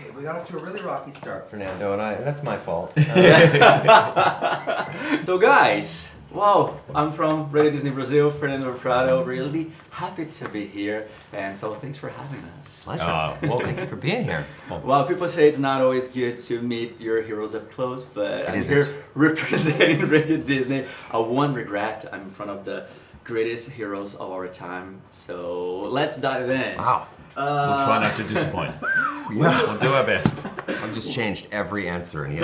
Okay, we got off to a really rocky start, Fernando, and that's my fault. So guys, wow, I'm from Radio Disney Brazil, Fernando Prado, really happy to be here, and so thanks for having us. Pleasure. Well, thank you for being here. Well, people say it's not always good to meet your heroes up close, but I'm isn't. here representing Radio Disney. One regret, I'm in front of the greatest heroes of our time, so let's dive in. Wow. We'll try not to disappoint. We'll do our best. I've just changed every answer, and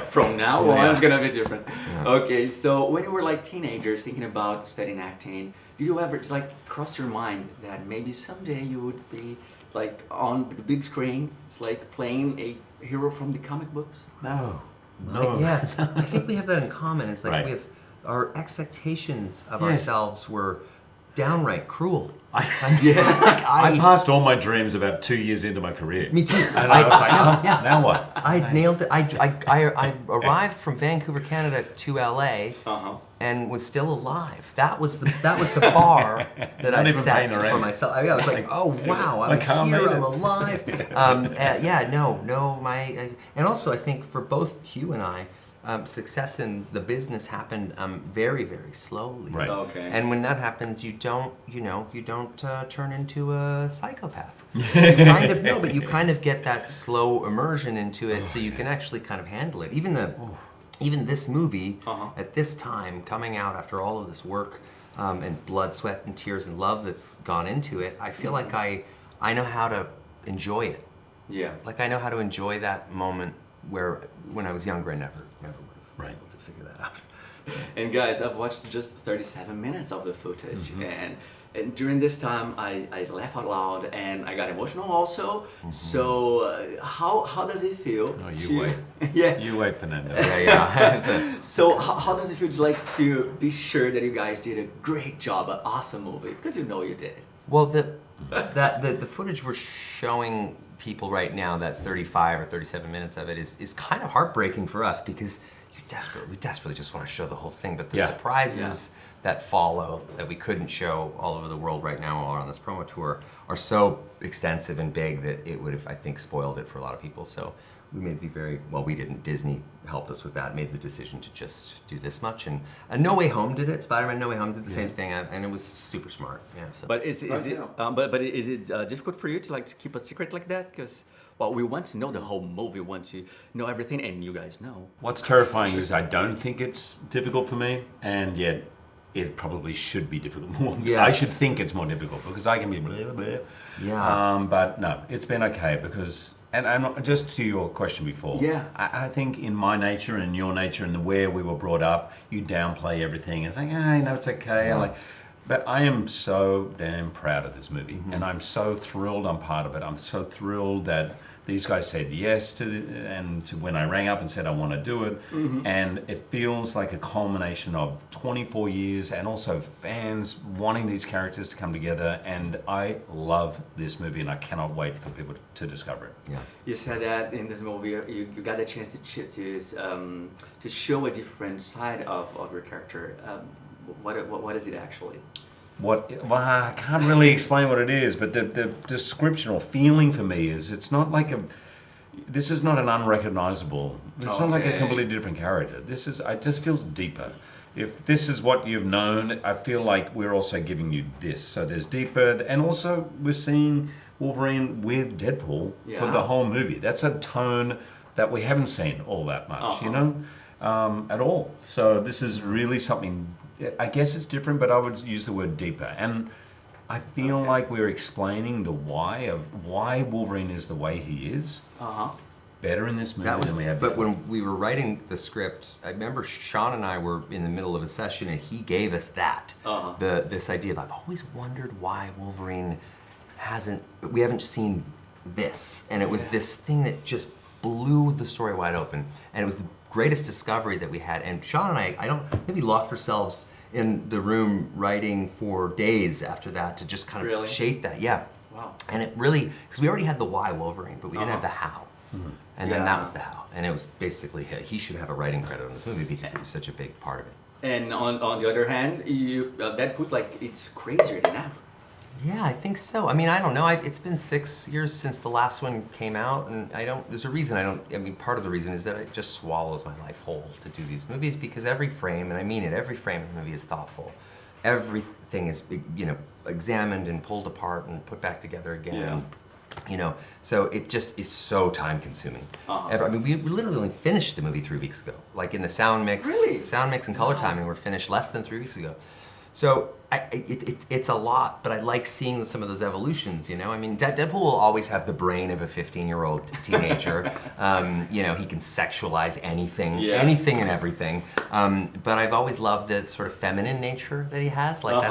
From now on, Yeah. it's gonna be different. Yeah. Okay, so when you were like teenagers thinking about studying acting, did you ever like cross your mind that maybe someday you would be like on the big screen, like playing a hero from the comic books? No. No. Yeah, I think we have that in common. It's like Right. we have our expectations of Yes. ourselves were downright cruel. I I passed all my dreams about 2 years into my career. Me too. And I was like, yeah. now what? I nailed it. I arrived from Vancouver, Canada to LA Uh-huh. and was still alive. That was the bar that Not I'd even set paying the for rent. myself. I was like, oh wow, My car I'm here, made it. I'm alive. And also I think for both Hugh and I, success in the business happened very, very slowly. Right. Okay. And when that happens, you don't turn into a psychopath. You kind of but you kind of get that slow immersion into it, so you can actually kind of handle it. Even this movie at this time, coming out after all of this work and blood, sweat, and tears and love that's gone into it, I feel like I know how to enjoy it. Yeah. Like I know how to enjoy that moment where when I was younger, I never would have been Right. able to figure that out. And guys, I've watched just 37 minutes of the footage, and during this time, I laughed out loud and I got emotional also. So how does it feel? Oh, you wait. Yeah. You wait, Fernando. Yeah. So how does it feel to like to be sure that you guys did a great job, an awesome movie, because you know you did. Well, the footage we're showing people right now, that 35 or 37 minutes of it, is kind of heartbreaking for us because we desperately just want to show the whole thing. But the Yeah. surprises that follow that we couldn't show all over the world right now or on this promo tour are so extensive and big that it would have, I think, spoiled it for a lot of people. So we made we didn't. Disney helped us with that, made the decision to just do this much. And No Way Home did it. Spider-Man No Way Home did the same thing, and it was super smart. Yeah. So. But is it difficult for you to like to keep a secret like that? Because we want to know the whole movie, we want to know everything, and you guys know. What's terrifying is I don't think it's difficult for me, and yet it probably should be difficult more. Yes. I should think it's more difficult because I can be blah, blah, blah. Yeah. But no, it's been okay because, and just to your question before, Yeah. I think in my nature and in your nature and the where we were brought up, you downplay everything. It's like, it's okay. But I am so damn proud of this movie, and I'm so thrilled I'm part of it. I'm so thrilled that these guys said yes to when I rang up and said I want to do it, and it feels like a culmination of 24 years and also fans wanting these characters to come together, and I love this movie and I cannot wait for people to discover it. Yeah. You said that in this movie you got a chance to show a different side of your character. What is it actually? Well, I can't really explain what it is, but the description or feeling for me is it's not like this is not an unrecognizable, it's not like a Okay. completely different character. It just feels deeper. If this is what you've known, I feel like we're also giving you this. So there's deeper, and also we're seeing Wolverine with Deadpool for Yeah. the whole movie. That's a tone that we haven't seen all that much, at all. So this is really something, I guess it's different, but I would use the word deeper. And I feel like we're explaining the why of why Wolverine is the way he is better in this movie than we have But before. when we were writing the script, I remember Sean and I were in the middle of a session, and he gave us that this idea of I've always wondered why Wolverine we haven't seen this, and it was this thing that just blew the story wide open, and it was the greatest discovery that we had. And Sean and I don't think we locked ourselves in the room writing for days after that to just kind of Really? shape that. Yeah. Wow. And it really, because we already had the why Wolverine, but we didn't have the how. And then Yeah. that was the how. And it was basically, he should have a writing credit on this movie because it was such a big part of it. And on the other hand, Deadpool, like, it's crazier than ever. Yeah, I think so. I mean, I don't know. It's been 6 years since the last one came out, and there's a reason I mean, part of the reason is that it just swallows my life whole to do these movies, because every frame, and I mean it, every frame of the movie is thoughtful. Everything is, examined and pulled apart and put back together again. Yeah. So it just is so time consuming. I mean, we literally only finished the movie 3 weeks ago. Like in the sound mix, and color timing were finished less than 3 weeks ago. So it's a lot, but I like seeing some of those evolutions, I mean, Deadpool will always have the brain of a 15-year-old teenager. He can sexualize anything and everything. But I've always loved the sort of feminine nature that he has. Like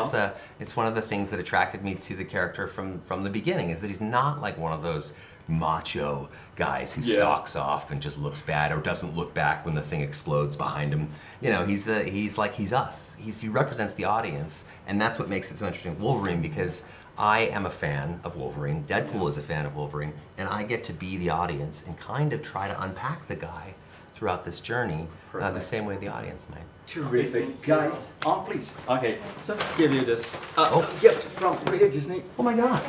it's one of the things that attracted me to the character from the beginning, is that he's not like one of those macho guys who stalks off and just looks bad or doesn't look back when the thing explodes behind him. He's us. He represents the audience, and that's what makes it so interesting. Wolverine, because I am a fan of Wolverine. Deadpool is a fan of Wolverine, and I get to be the audience and kind of try to unpack the guy throughout this journey the same way the audience might. Terrific. Guys, please. Okay, so let's give you this gift from Radio Disney. Oh my God.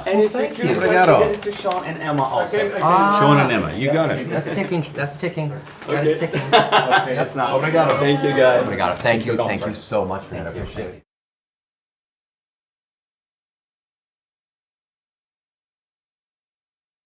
And if thank you you. This is to Sean and Emma also. Sean and Emma, you got it. That's ticking. That Okay. is ticking. That's not. Obrigado. Thank you, guys. Obrigado. Thank you so much, man. I appreciate it.